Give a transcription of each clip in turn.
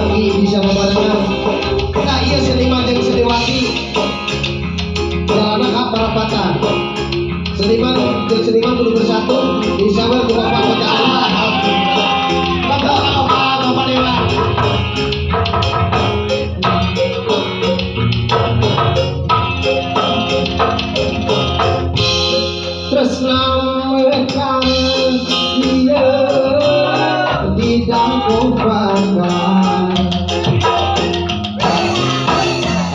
lagi bisa membarengan. Nah iya seniman yang seniwati karena kap perapatan seniman dan seniman kudu bersatu insya Allah bapak bapak dewa terus namekan dia tidak lupakan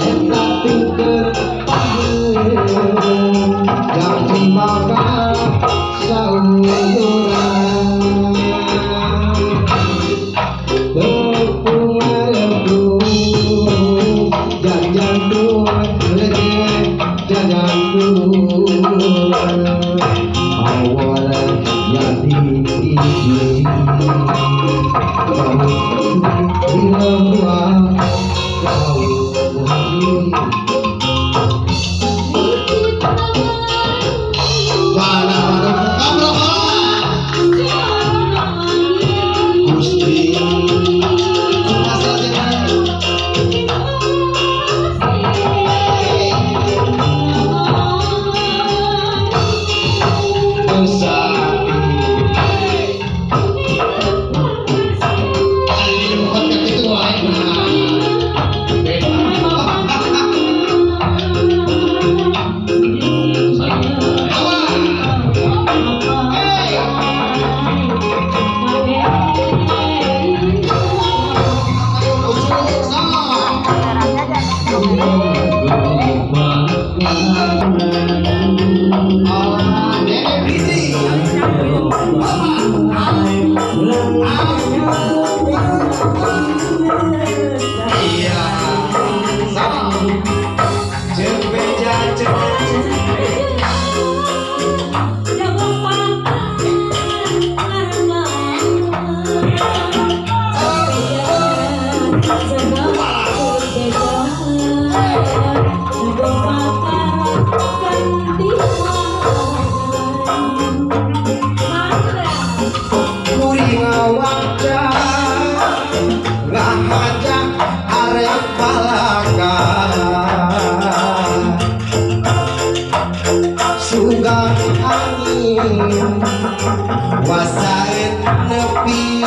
enak pinter yang dimakan sauran tepung rebu jajan tuan jajan tuan awal jadi isi wasain nepi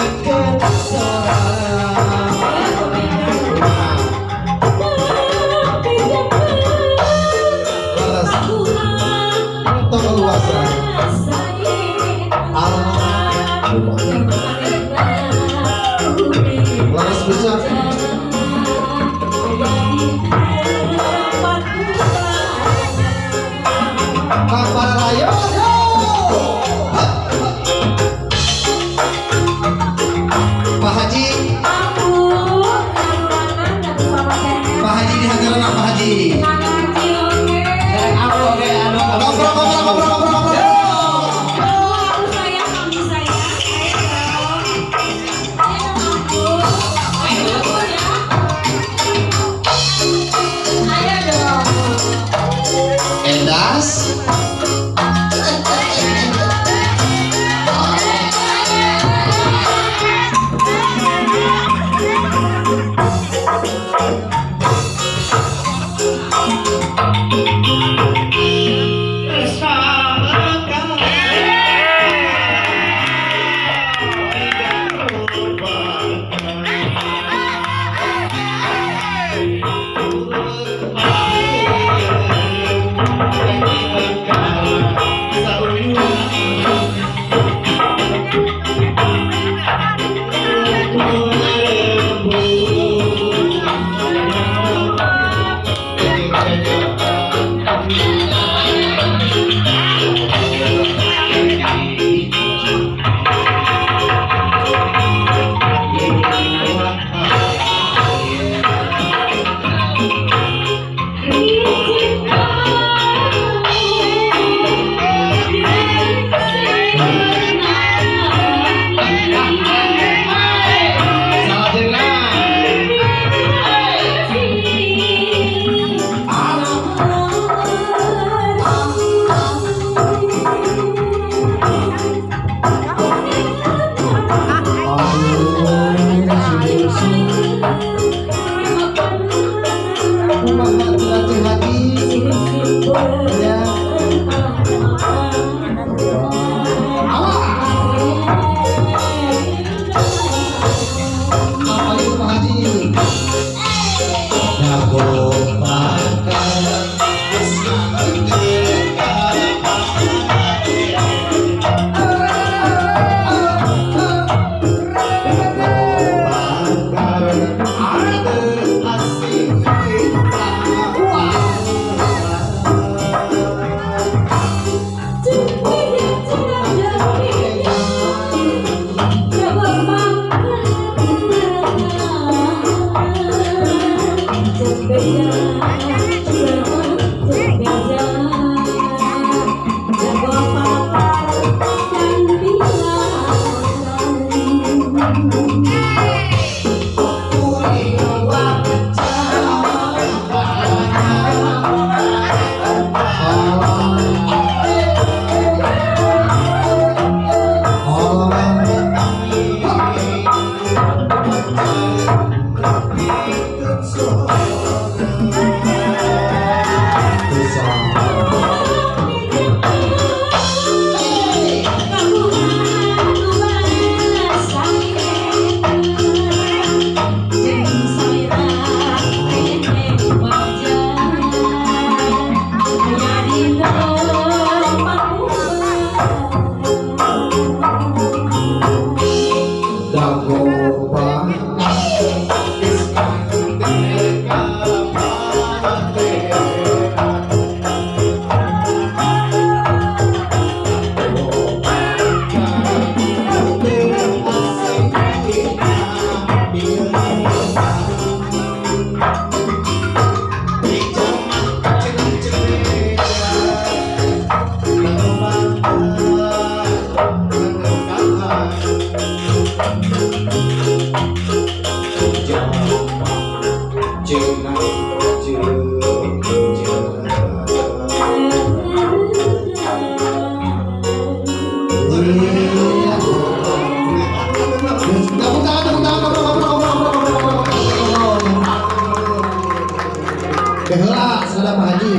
Keheula saudara Pak Haji.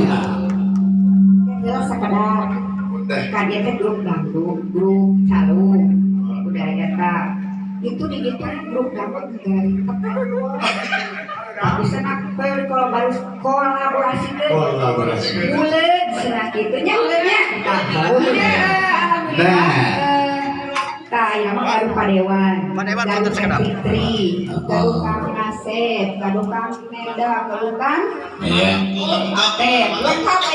Keheula sakadar. Kadia teh grup dangdut, grup calung, budaya tak. Itu di gitu grup dangdut dari bisa nak kalau baru kolaborasi deh. Bulet senang gitunya buletnya. Yang baru Padewan Gaduh Kang Fitri, Gaduh Kang Asep, Gaduh Kang Melda, Gaduh Kang Teh, lengkap.